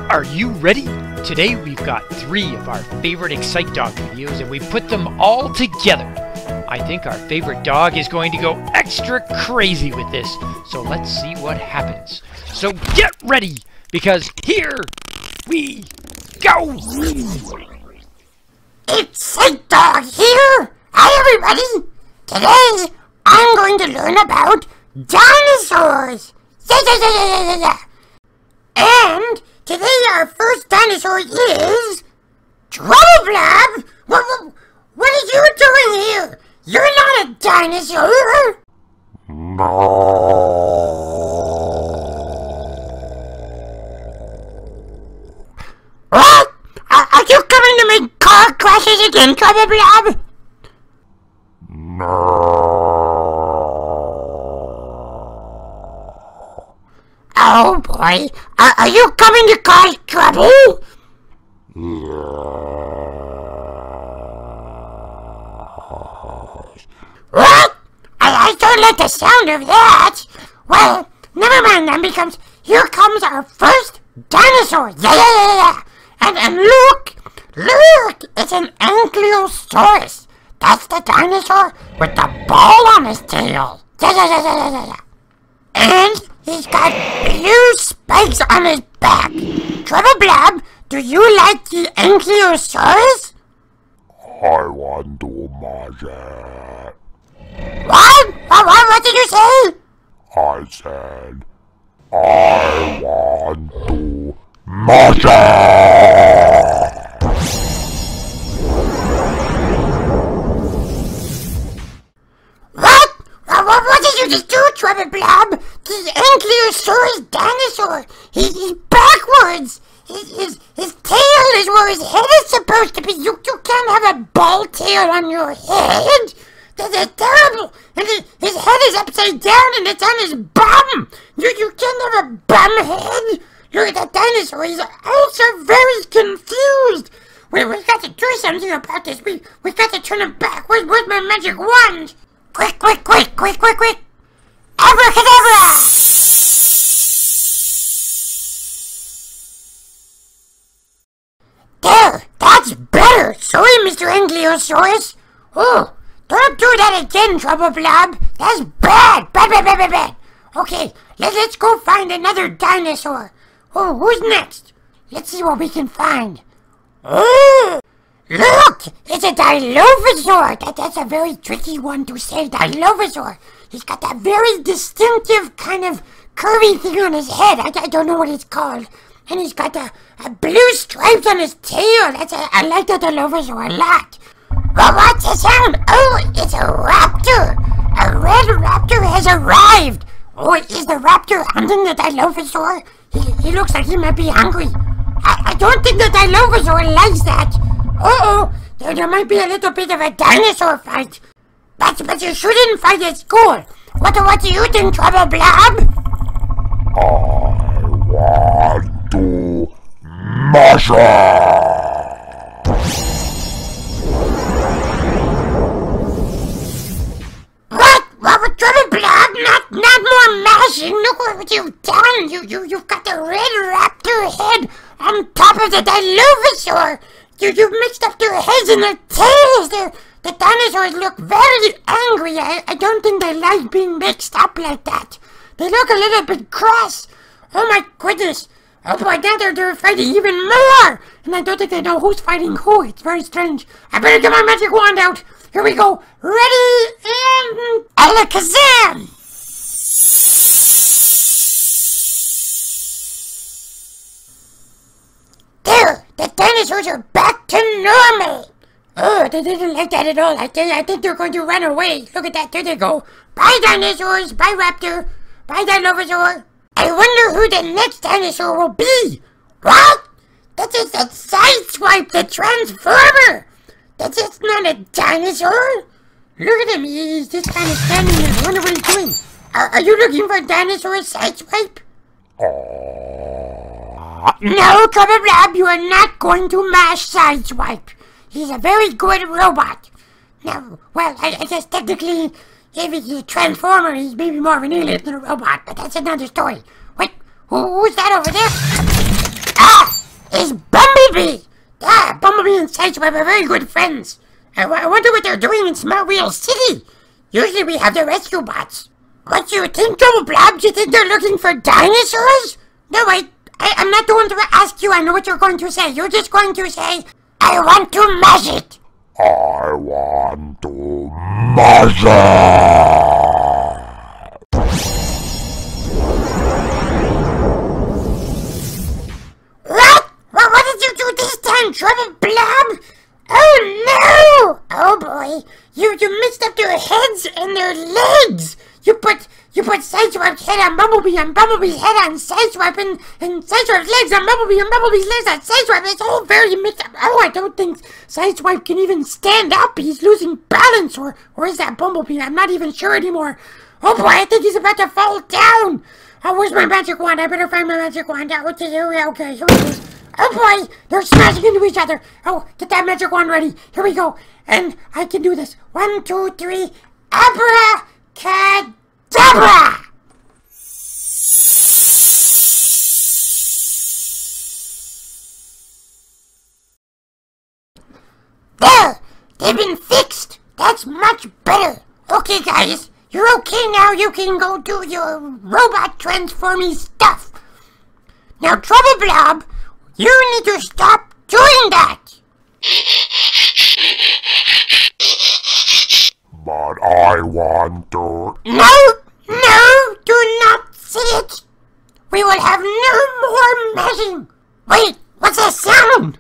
Are you ready? Today we've got 3 of our favorite Excite Dog videos and we put them all together. I think our favorite dog is going to go extra crazy with this, so let's see what happens. So get ready, because here we go! Excite Dog here! Hi everybody! Today I'm going to learn about dinosaurs! And today our first dinosaur is Trouble. What are you doing here? You're not a dinosaur! No. What? Are you coming to make car crashes again, Trouble? No. Oh boy, are you coming to cause trouble? What? I don't like the sound of that. Well, never mind then, because here comes our first dinosaur. Yeah. And look, it's an Ankylosaurus. That's the dinosaur with the ball on his tail. And he's got blue spikes on his back. Trouble, do you like the Ankylosaurus? I want to mash it. What? What did you say? I said, I want to mash it. What did you just do, Trouble? The Ankylosaurus dinosaur. He's backwards. His tail is where his head is supposed to be. You can't have a ball tail on your head. That's terrible. And his head is upside down and it's on his bum. You can't have a bum head. Look at that dinosaur. He's also very confused. We got to do something about this. We got to turn him back. Where's my magic wand? Quick. Abracadabra! There, that's better. Sorry, Mr. Ankylosaurus. Oh, don't do that again, Trouble. That's bad. Okay, let's go find another dinosaur. Oh, who's next? Let's see what we can find. Oh! Look! It's a Dilophosaur! That's a very tricky one to say, Dilophosaur. He's got that very distinctive kind of curvy thing on his head. I don't know what it's called. And he's got a blue stripes on his tail. I like the Dilophosaur a lot. Well, what's the sound? Oh, it's a raptor! A red raptor has arrived! Oh, is the raptor hunting the Dilophosaur? He looks like he might be hungry. I don't think the Dilophosaur likes that. Uh-oh, there might be a little bit of a dinosaur fight. But you shouldn't fight at school. What do you think, Trouble? I want to mash it. What, Trouble? Not more mashing. Look what you've done. You've got the red raptor head on top of the Dilophosaur. You've mixed up their heads and their tails. The dinosaurs look very angry. I don't think they like being mixed up like that. They look a little bit cross. Oh my goodness. Oh boy, now they're fighting even more. And I don't think they know who's fighting who. It's very strange. I better get my magic wand out. Here we go. Ready and alakazam. There, the dinosaurs are back to normal. Oh, they didn't like that at all. I think they're going to run away. Look at that, there they go. Bye, dinosaurs. Bye, raptor. Bye, Dilophosaur. I wonder who the next dinosaur will be. What? That's just a sideswipe, the transformer. That's just not a dinosaur. Look at him. He's just kind of standing there. I wonder what he's doing. Are you looking for a dinosaur sideswipe? No, Trouble, you are not going to mash Sideswipe. He's a very good robot. Now, well, I guess technically If he's a transformer, he's maybe more of an alien than a robot, but that's another story. Wait, who's that over there? Ah! It's Bumblebee! Ah, Bumblebee and Sideswipe are very good friends. I wonder what they're doing in Smartwheels City. Usually we have the rescue bots. What do you think, Double Blob? Do you think they're looking for dinosaurs? No, wait. I'm not going to ask you. I know what you're going to say. You're just going to say, I want to mash it. I want to mash it. What? What did you do this time, Trouble Blob? Oh no! Oh boy, you mixed up their heads and their legs. You put Sideswipe's head on Bumblebee and Bumblebee's head on Sideswipe and Sideswipe's legs on Bumblebee and Bumblebee's legs on Sideswipe. It's all very mixed up. Oh, I don't think Sideswipe can even stand up. He's losing balance, or is that Bumblebee? I'm not even sure anymore. Oh boy, I think he's about to fall down. Oh, where's my magic wand? I better find my magic wand. Okay, here it is. Oh boy, they're smashing into each other. Oh, get that magic wand ready. Here we go. And I can do this. 1, 2, 3. Abracadabra! There! They've been fixed. That's much better. Okay, guys. You're okay now. You can go do your robot transforming stuff. Now, Trouble Blob, you need to stop doing that! But I want to... No! Do not say it! We will have no more mashing! Wait, what's that sound?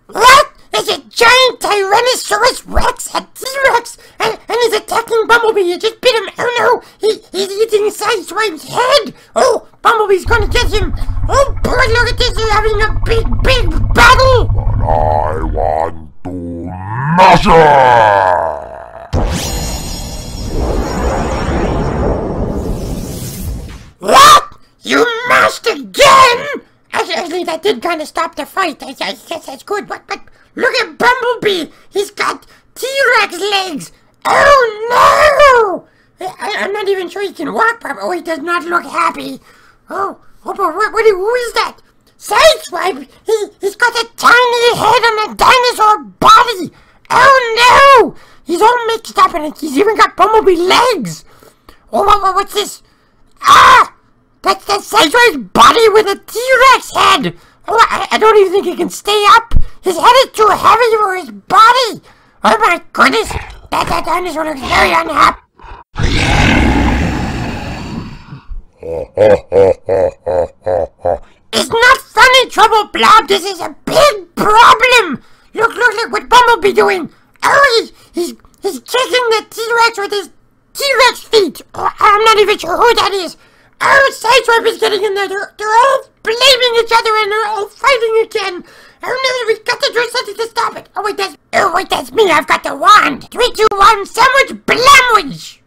What? It's a giant Tyrannosaurus Rex, a T-Rex, and he's attacking Bumblebee. You just bit him. Oh no, he's eating Sideswipe's head. Oh, Bumblebee's gonna get him. Oh boy, look at this. They're having a big battle. But I want to mash it. What? You mashed again? Actually, that did kind of stop the fight. I guess that's good, but look at Bumblebee. He's got T-Rex legs. Oh no! I'm not even sure he can walk properly. Oh, he does not look happy. Oh, but who is that? Sideswipe! He's got a tiny head on a dinosaur body. Oh no! He's all mixed up and he's even got Bumblebee legs. Oh, what's this? Ah! That's Sideswipe's body with a T-Rex head! Oh, I don't even think he can stay up! His head is too heavy for his body! Oh my goodness! That dinosaur looks very unhappy! It's not funny, Trouble Blob! This is a big problem! Look what Bumblebee doing! Oh, he's kicking the T-Rex with his T-Rex feet! Oh, I'm not even sure who that is! Oh, Sideswipe is getting in there. They're all blaming each other and they're all fighting again. Oh no, we've got to do something to stop it. Oh wait, that's me. I've got the wand. 3, 2, 1, sandwich blamwich.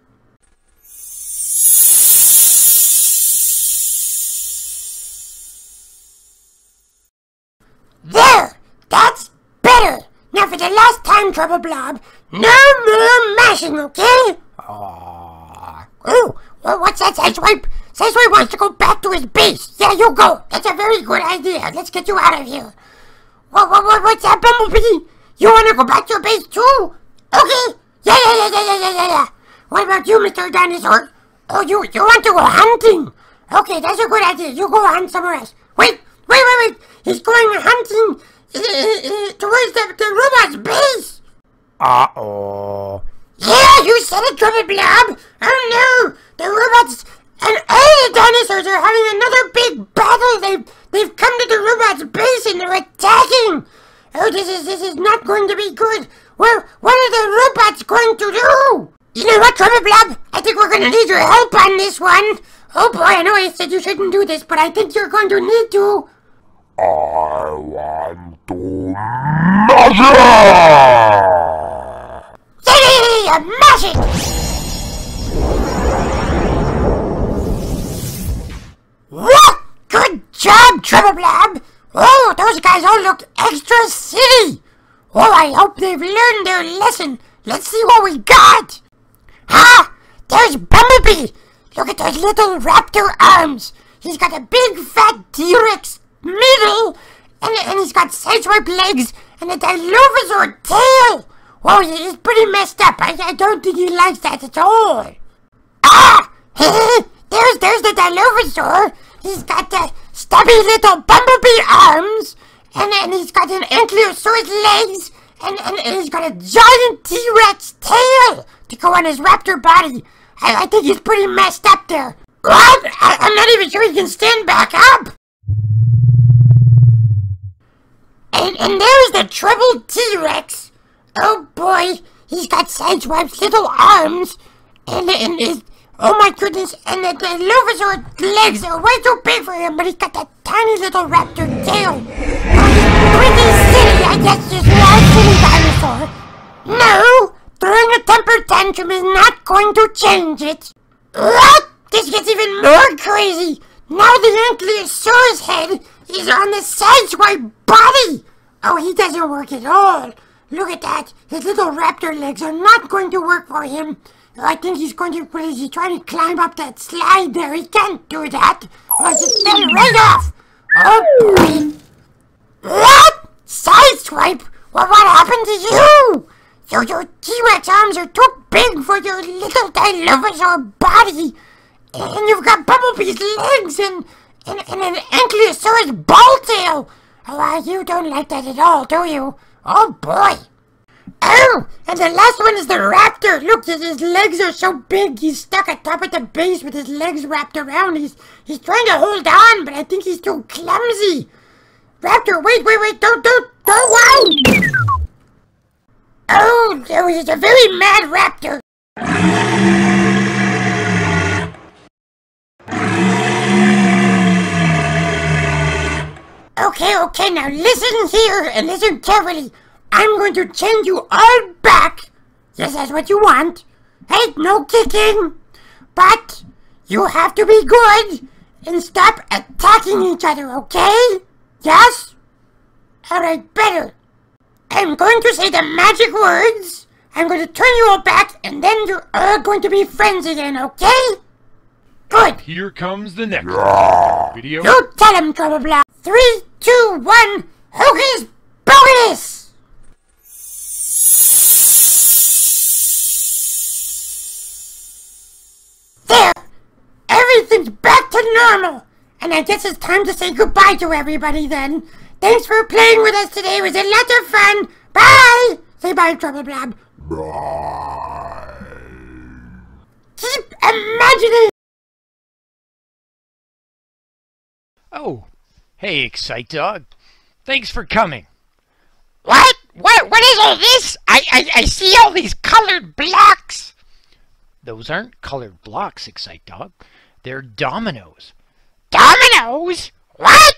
There, that's better. Now for the last time, Trouble Blob, no more mashing, okay? Oh, what's that, Sideswipe? Sideswipe wants to go back to his base. Yeah, you go. That's a very good idea. Let's get you out of here. What's that, Bumblebee? You want to go back to your base too? Okay. Yeah. What about you, Mr. Dinosaur? Oh, you want to go hunting? Okay, that's a good idea. You go hunt somewhere else. Wait. He's going hunting towards the robot's base. Uh-oh. Yeah, you said it, Trouble Blob. Oh no, the robots and all the dinosaurs are having another big battle. They've come to the robot's base and they're attacking. Oh, this is not going to be good. Well, what are the robots going to do? You know what, Trouble Blob? I think we're going to need your help on this one. Oh boy, I know I said you shouldn't do this, but I think you're going to need to. I want to mash it! Yeah, mash it! What? Good job, Trouble Blob! Oh, those guys all look extra silly. Oh, I hope they've learned their lesson. Let's see what we got. Ha! There's Bumblebee. Look at those little raptor arms. He's got a big fat T-Rex middle, and he's got sideswipe legs and a dinosaur tail. Whoa, he's pretty messed up. I don't think he likes that at all. Ah! there's the dinosaur. He's got the stubby little bumblebee arms, and he's got an ankylosaurus legs, and he's got a giant T-Rex tail to go on his raptor body. I think he's pretty messed up there. What? I'm not even sure he can stand back up. And there's the triple T-Rex. Oh boy, he's got sideswiped little arms, and his, oh my goodness, and the Luvasaur legs are way too big for him, but he's got that tiny little raptor tail. Oh, he's pretty silly, I guess, just one silly dinosaur. No, throwing a temper tantrum is not going to change it. What? This gets even more crazy. Now the Ankylosaurus head is on the sideswipe body. Oh, he doesn't work at all. Look at that. His little raptor legs are not going to work for him. I think he's going to, what is he trying to climb up that slide there? He can't do that. Or he just fell right off. Oh boy. What? Sideswipe? Well, what happened to you? Your T-Rex arms are too big for your little Dilophosaur body. And you've got Bumblebee's legs and an Ankylosaurus ball tail. Oh, you don't like that at all, do you? Oh boy! Oh! And the last one is the raptor! Look, his legs are so big, he's stuck atop at the base with his legs wrapped around. He's trying to hold on, but I think he's too clumsy. Raptor, wait, don't wow! Oh, he's a very mad raptor. Okay, now listen here and listen carefully. I'm going to change you all back. Yes, that's what you want. Hey, no kicking. But you have to be good and stop attacking each other, okay? Yes? Alright, better. I'm going to say the magic words. I'm going to turn you all back and then you're all going to be friends again, okay? Good. Here comes the next video. You tell him, Trouble Block. 3, 2, 1, Hocus Pocus! There! Everything's back to normal! And I guess it's time to say goodbye to everybody then. Thanks for playing with us today. It was a lot of fun. Bye! Say bye, Trouble Blob. Bye. Keep imagining! Oh, hey, Excite Dog. Thanks for coming. What? What is all this? I see all these colored blocks. Those aren't colored blocks, Excite Dog. They're dominoes. Dominoes? What?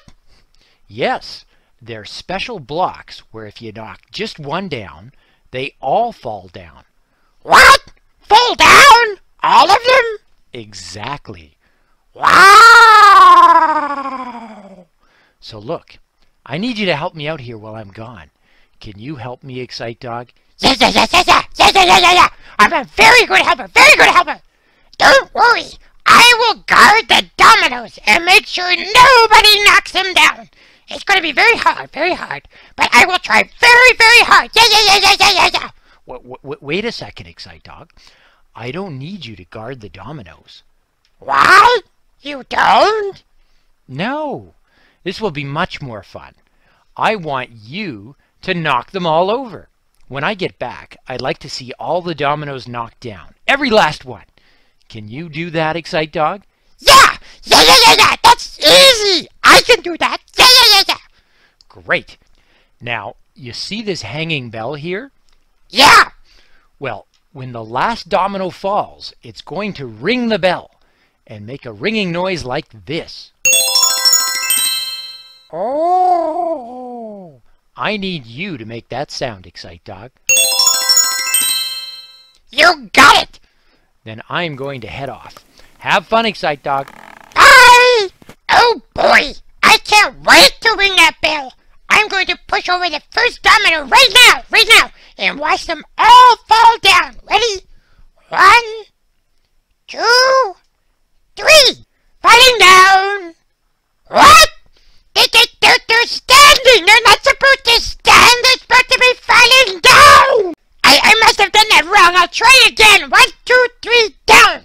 Yes, they're special blocks where if you knock just one down, they all fall down. What? Fall down? All of them? Exactly. Wow! So look, I need you to help me out here while I'm gone. Can you help me, Excite Dog? Yes. I'm a very good helper, Don't worry, I will guard the dominoes and make sure nobody knocks them down. It's going to be very hard, but I will try very, very hard. Yeah. Wait a second, Excite Dog. I don't need you to guard the dominoes. What? You don't? No, this will be much more fun. I want you to knock them all over. When I get back, I'd like to see all the dominoes knocked down. Every last one. Can you do that, Excite Dog? Yeah. That's easy. I can do that. Yeah. Great. Now, you see this hanging bell here? Yeah. Well, when the last domino falls, it's going to ring the bell and make a ringing noise like this. Oh. I need you to make that sound, Excite Dog. You got it. Then I'm going to head off. Have fun, Excite Dog. Bye. Oh boy, I can't wait to ring that bell. push over the first domino right now, and watch them all fall down. Ready? 1, 2, 3. Falling down. What? They're standing. They're not supposed to stand. They're supposed to be falling down. I must have done that wrong. I'll try again. 1, 2, 3, down.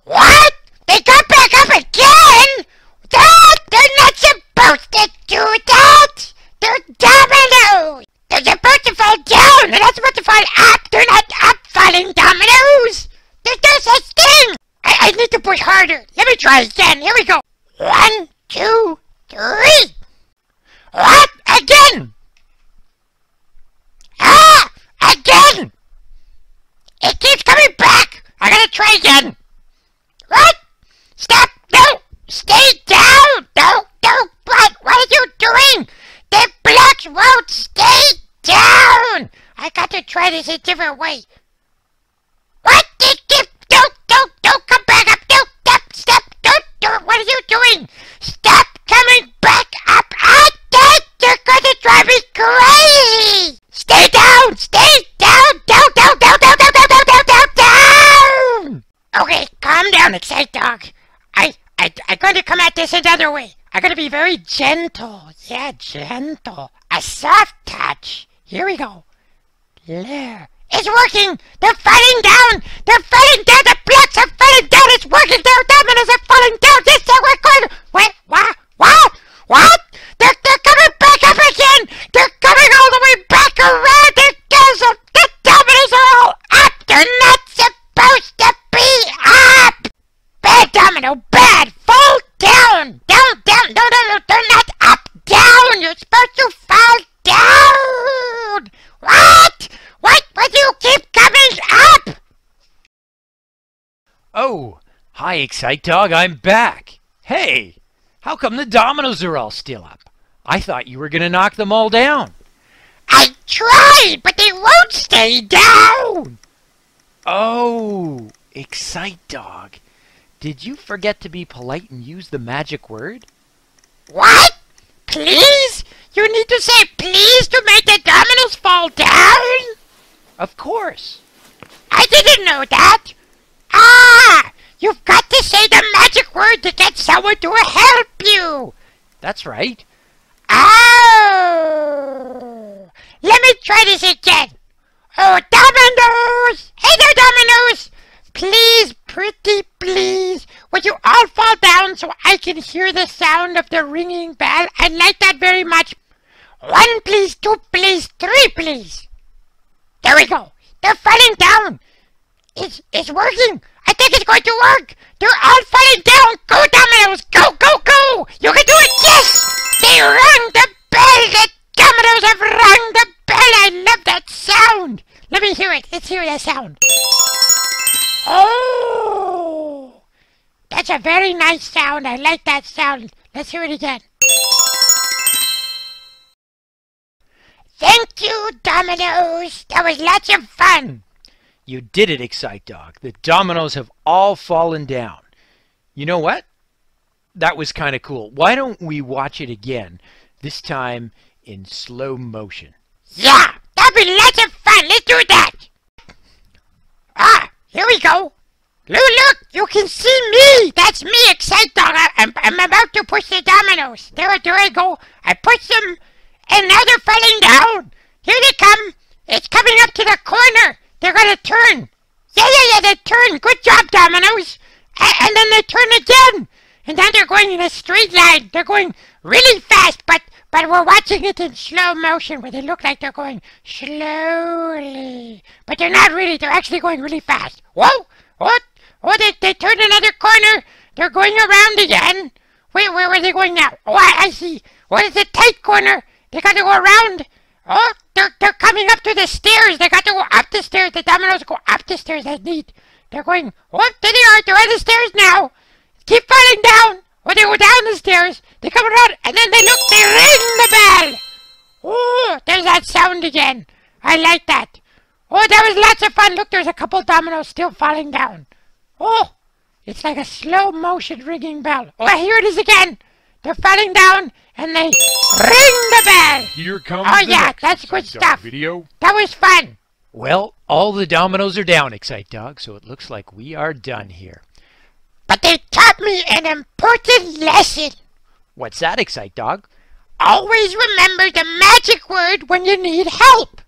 What? They got back up again? They're not supposed to do that. They're dominoes. They're supposed to fall down. They're not supposed to fall up. They're not up falling dominoes. There's no such thing. I need to push harder. Let me try again. Here we go. 1, 2, 3. What? Again? Ah! Again! It keeps coming back. I gotta try again. What? Stop! No! Stay down! No! What are you doing? The blocks won't stay down! I got to try this a different way. What? Don't come back up! Stop! Don't! What are you doing? Stop coming back up! You're gonna drive me crazy! Stay down! Down! Okay, calm down, Excite Dog. I'm going to come at this another way. I'm going to be very gentle. Yeah, gentle. A soft touch. Here we go. There. It's working! They're falling down! The blocks are falling down! It's working! Their dominoes are falling down! This is we're going... Wait, what? They're coming back up again! They're coming all the way back around! The dominoes are all up! They're not supposed to be up! Bad domino, bad! Fall down! Down! No, they're not up! Down! You're supposed to fall down! What? Why do you keep coming up? Oh, hi, Excite Dog, I'm back. Hey, how come the dominoes are all still up? I thought you were going to knock them all down. I tried, but they won't stay down. Oh, Excite Dog, did you forget to be polite and use the magic word? What? Please? You need to say please to make the dominoes fall down? Of course. I didn't know that. Ah! You've got to say the magic word to get someone to help you. That's right. Oh! Let me try this again. Oh, dominoes! Hey there, dominoes! Please, pretty please, would you all fall down so I can hear the sound of the ringing bell? I'd like that very much. 1, please, 2, please, 3, please. There we go. They're falling down. It's working. I think it's going to work. They're all falling down. Go, dominoes. Go. You can do it. Yes. They rang the bell. The dominoes have rung the bell. I love that sound. Let me hear it. Let's hear that sound. Oh, that's a very nice sound. I like that sound. Let's hear it again. Thank you, dominoes. That was lots of fun. You did it, Excite Dog. The dominoes have all fallen down. You know what? That was kind of cool. Why don't we watch it again, this time in slow motion? Yeah, that'd be lots of fun. Let's do that. Ah, here we go. Look, you can see me. That's me, Excite Dog. I'm about to push the dominoes. There I go. I push them, and now they're falling down. Here they come. It's coming up to the corner. They're gonna turn. Yeah, they turn. Good job, dominoes. And then they turn again. And then they're going in a straight line. They're going really fast, but we're watching it in slow motion where they look like they're going slowly. But they're not really. They're actually going really fast. Whoa! What? Oh, they turned another corner. They're going around again. Wait, where are they going now? Oh, I see. What is the tight corner? They got to go around. Oh, they're coming up to the stairs. They got to go up the stairs. The dominoes go up the stairs. That's neat. They're going, oh, there they are. They're on the stairs now. Keep falling down. Oh, they go down the stairs. They come around, and then they ring the bell. Oh, there's that sound again. I like that. Oh, that was lots of fun. Look, there's a couple dominoes still falling down. Oh, it's like a slow motion ringing bell. Oh, here it is again. they're falling down, and they ring the bell. Here comes Oh the yeah, next that's good Excite Dog stuff. video. That was fun. Well, all the dominoes are down, Excite Dog, so it looks like we are done here. But they taught me an important lesson. What's that, Excite Dog? Always remember the magic word when you need help.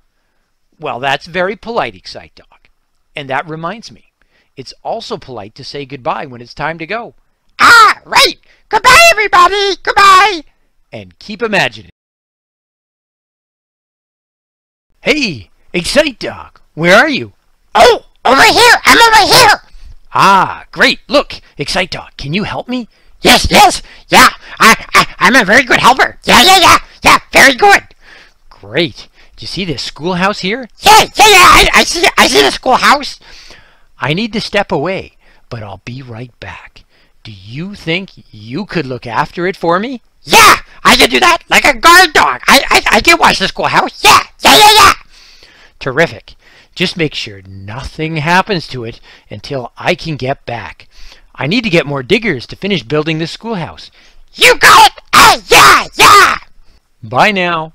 Well, that's very polite, Excite Dog. And that reminds me, it's also polite to say goodbye when it's time to go. Ah, right. Goodbye, everybody. Goodbye. And keep imagining. Hey, Excite Dog, where are you? Oh, over here. I'm over here. Ah, great. Look, Excite Dog, can you help me? Yes. Yeah, I'm a very good helper. Yeah, very good. Great. Do you see this schoolhouse here? Yeah, I see the schoolhouse. I need to step away, but I'll be right back. Do you think you could look after it for me? Yeah, I can do that like a guard dog. I can watch the schoolhouse. Yeah. Terrific. Just make sure nothing happens to it until I can get back. I need to get more diggers to finish building this schoolhouse. You got it. Yeah. Bye now.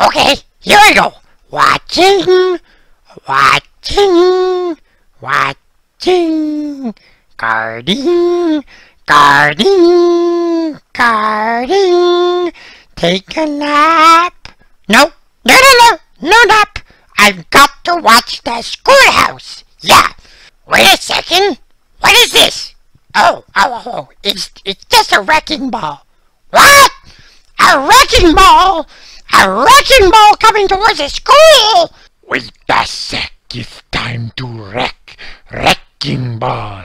Okay, here I go. Watching. Guarding. Take a nap. No nap. I've got to watch the schoolhouse. Yeah. Wait a second. What is this? Oh, it's just a wrecking ball. What? A wrecking ball? A wrecking ball coming towards the school? Wait a sec, it's time to wreck. Wrecking ball.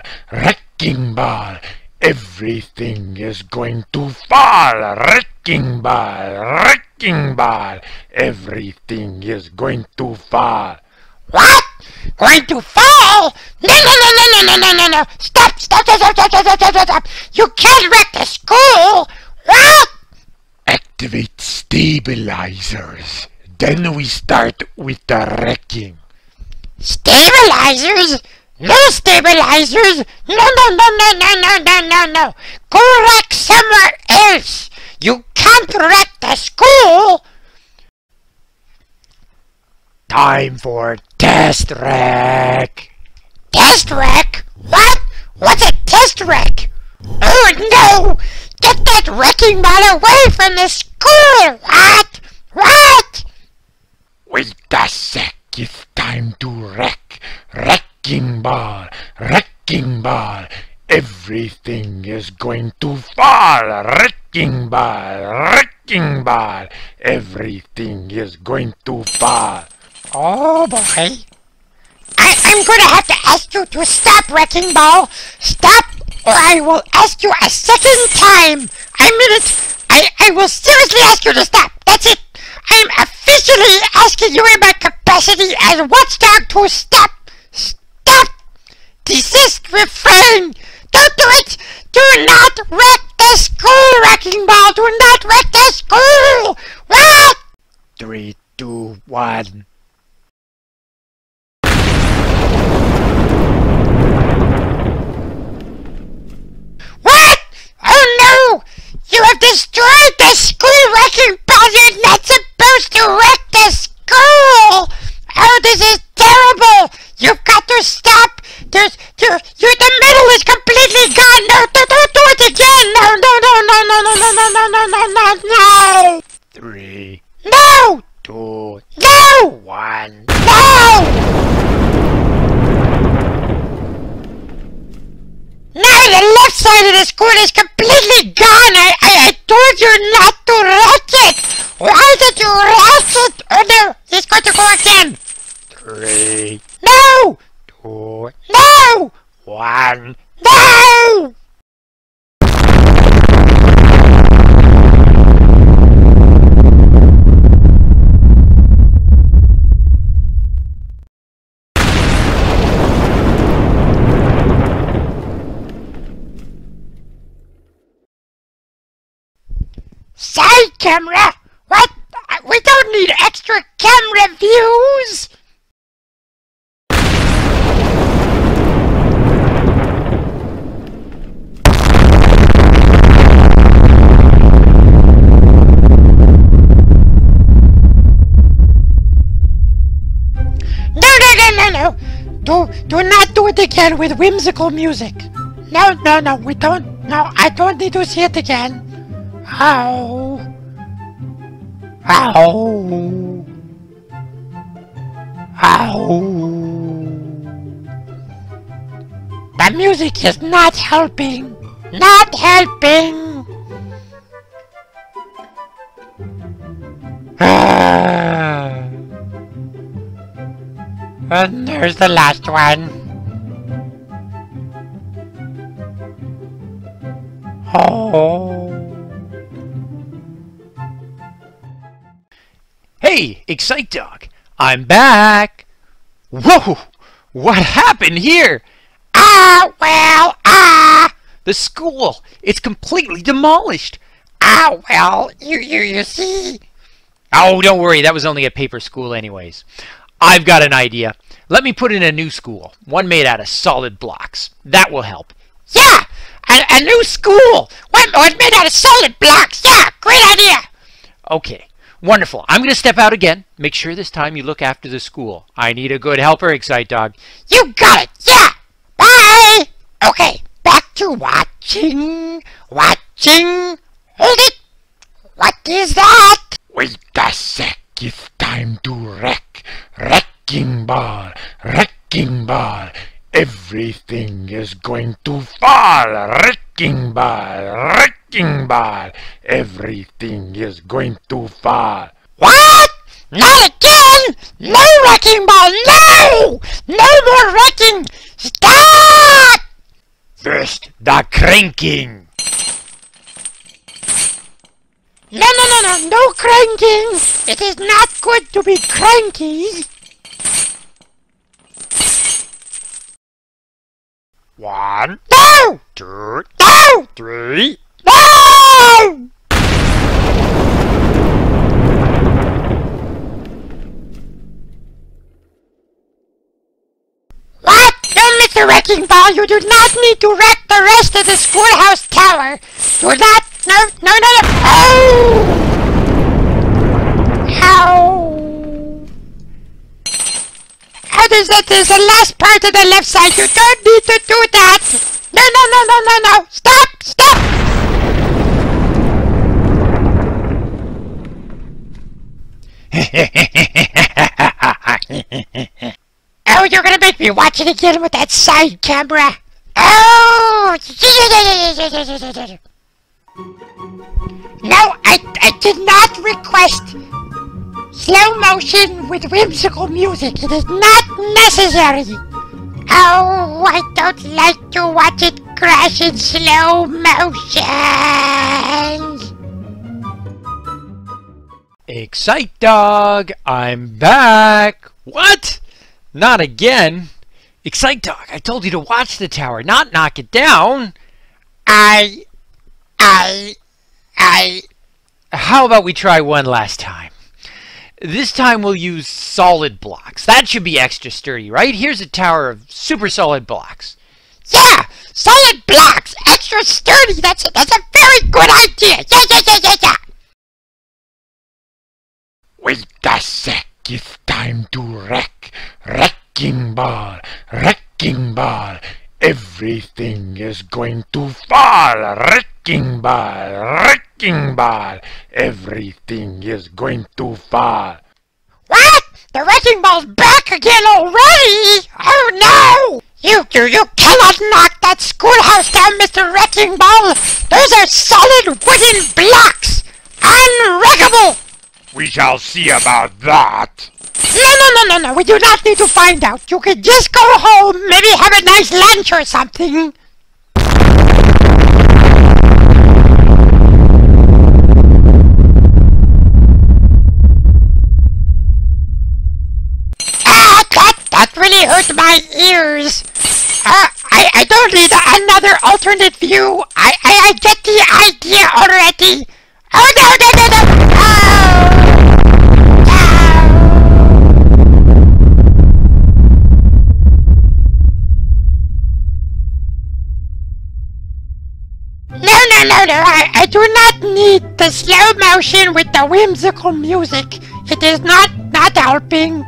Everything is going to fall. Wrecking ball. Everything is going to fall. What? Going to fall? No. Stop. You can't wreck the school. What? Activate stabilizers. Then we start with the wrecking. Stabilizers? No stabilizers. No. Go wreck somewhere else. You can't wreck the school. Time for test wreck. Test wreck? What? What's a test wreck? Oh no! Get that wrecking ball away from the school! What? Wait a sec, it's time to wreck. Wrecking ball. Everything is going to fall. Wrecking ball. Everything is going to fall. Oh boy. I'm gonna have to ask you to stop, wrecking ball. Stop, or I will ask you a second time. I mean it. I will seriously ask you to stop. That's it. I'm officially asking you in my capacity as watchdog to stop. Desist, refrain. Don't do it. Do not wreck the school, wrecking ball. Do not wreck the school. What? 3, 2, 1. What? Oh no! You have destroyed the school wrecking ball! You're not supposed to wreck the school! Oh, this is terrible! You've got to stop! The middle is completely gone! No, don't do it again! No! 3, No! 2, No! 1. No! Now the left side of the school is completely gone! I told you not to wreck it! Why did you wreck it? Oh no! It's going to go again! 3, No! 2, No! 1. No! Side camera? What? We don't need extra camera views! do not do it again with whimsical music. No, we don't. No, I don't need to see it again. Ow. Ow. Ow. The music is not helping. Not helping. And there's the last one. Oh. Hey, Excite Dog, I'm back. Whoa, what happened here? The school, it's completely demolished. You see? Oh, don't worry, that was only a paper school anyways. I've got an idea. Let me put in a new school, one made out of solid blocks. That will help. Yeah, a new school. One made out of solid blocks. Yeah, great idea. Okay, wonderful. I'm going to step out again. Make sure this time you look after the school. I need a good helper, Excite Dog. You got it. Yeah. Bye. Okay, back to watching. Hold it. What is that? Wait a sec, it's time to wreck. Wrecking ball. Everything is going to fall. Wrecking ball. Everything is going to fall. What? Not again! No wrecking ball! No! No more wrecking! Stop! First, the cranking. No cranking! It is not good to be cranky! 1, No! 2, No! 3. No! What? No, Mr. Wrecking Ball, you do not need to wreck the rest of the schoolhouse tower! Do not! No! Oh! Ow! Oh, there's the last part of the left side. You don't need to do that! No! Stop! Oh, you're gonna make me watch it again with that side camera! Oh! No, I did not request slow motion with whimsical music. It is not necessary. Oh, I don't like to watch it crash in slow motion. Excite Dog, I'm back. What? Not again. Excite Dog, I told you to watch the tower, not knock it down. How about we try one last time? This time we'll use solid blocks. That should be extra sturdy, right? Here's a tower of super solid blocks. Yeah, solid blocks, extra sturdy. That's a very good idea. Yeah. Wait a sec, it's time to wreck. Wrecking ball. Everything is going to fall. Wrecking ball. Everything is going to fall. What? The wrecking ball's back again already? Oh no! You cannot knock that schoolhouse down, Mr. Wrecking Ball! Those are solid wooden blocks! Unwreckable! We shall see about that. No, we do not need to find out. You can just go home, maybe have a nice lunch or something. That really hurt my ears. I don't need another alternate view. I get the idea already. Oh no! No, I do not need the slow motion with the whimsical music. It is not helping.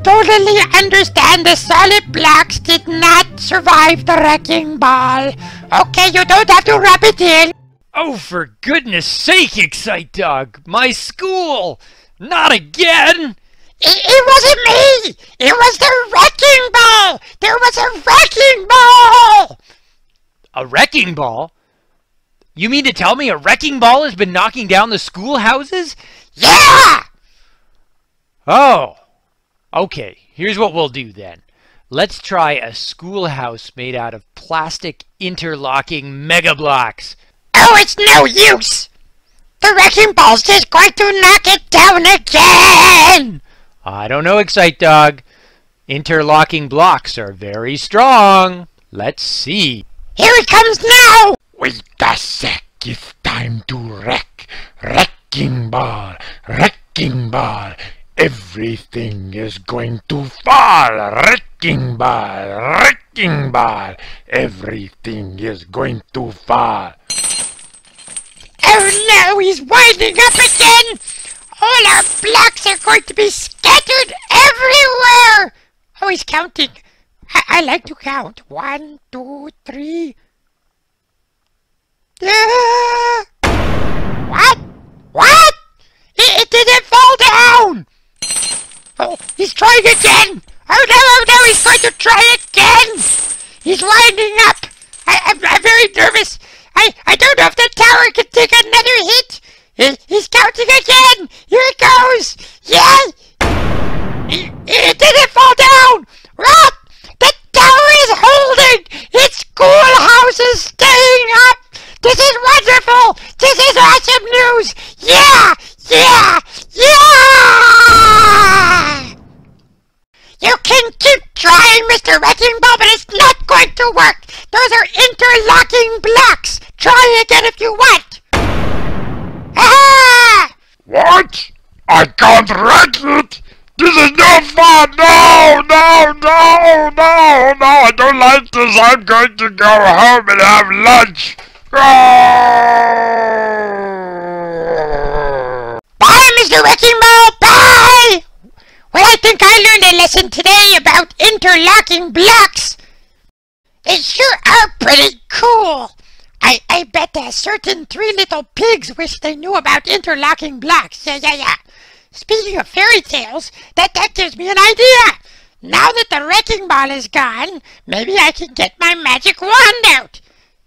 totally understand the solid blocks did not survive the wrecking ball. Okay, you don't have to rub it in. Oh, for goodness sake, Excite Dog! My school! Not again! It wasn't me! It was the wrecking ball! There was a wrecking ball! A wrecking ball? You mean to tell me a wrecking ball has been knocking down the schoolhouses? Yeah! Oh. Okay, here's what we'll do then. Let's try a schoolhouse made out of plastic interlocking mega blocks. Oh, it's no use! The wrecking ball's just going to knock it down again! I don't know, Excite Dog. Interlocking blocks are very strong. Let's see. Here it comes now! Wait a sec, it's time to wreck. Wrecking ball, wrecking ball. Everything is going to fall. Wrecking ball, wrecking ball. Everything is going to fall. Oh no, he's winding up again! All our blocks are going to be scattered everywhere! Oh, he's counting. I like to count. 1, 2, 3. What? What? It didn't fall down! Oh, he's trying again! Oh no, he's going to try again! He's winding up! I'm very nervous! I don't know if the tower can take another hit! He's counting again! Here it goes! Yay! It didn't fall down! What? The tower is holding! Its schoolhouse is staying up! This is wonderful! This is awesome news! Yeah! Yeah! Yeah! You can keep trying, Mr. Wrecking Ball, but it's not going to work! Those are interlocking blocks! Try again if you want! Ah! What? I can't wreck it! This is no fun! No! I don't like this! I'm going to go home and have lunch! Bye, Mr. Wrecking Ball! Bye! Well, I think I learned a lesson today about interlocking blocks. They sure are pretty cool. I bet a certain 3 little pigs wish they knew about interlocking blocks. Yeah. Speaking of fairy tales, that gives me an idea. Now that the wrecking ball is gone, maybe I can get my magic wand out.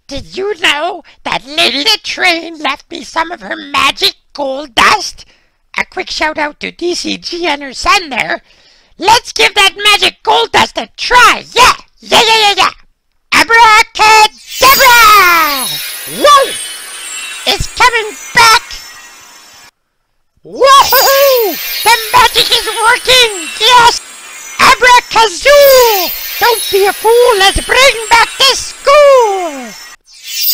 Did you know that Lady the Train left me some of her magic gold dust? A quick shout out to DCG and her son there. Let's give that magic gold dust a try. Yeah. Abracadabra! Whoa! It's coming back! Woohoo! The magic is working! Yes! Abracazoo! Don't be a fool! Let's bring back the school!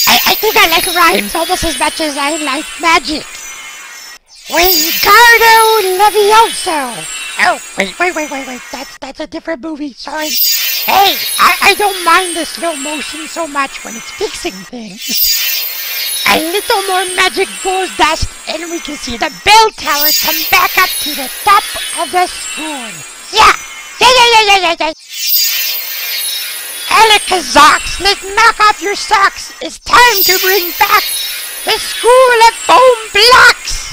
I think I like rhymes almost as much as I like magic. Wingardo Levioso! Oh, wait. That's a different movie. Sorry. Hey, I don't mind the slow motion so much when it's fixing things. A little more magic gold dust and we can see the bell tower come back up to the top of the school. Yeah. Alakazox, let's knock off your socks. It's time to bring back the school of foam blocks.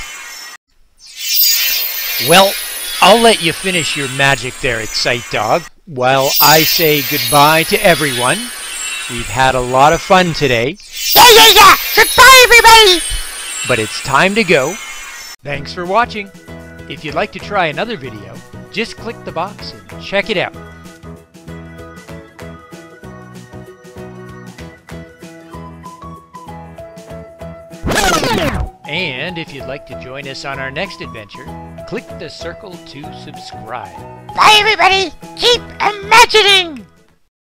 Well, I'll let you finish your magic there, Excite Dog, while I say goodbye to everyone. We've had a lot of fun today. Yeah. Goodbye, everybody. But it's time to go. Thanks for watching. If you'd like to try another video, just click the box and check it out. And if you'd like to join us on our next adventure, click the circle to subscribe. Bye, everybody. Keep imagining.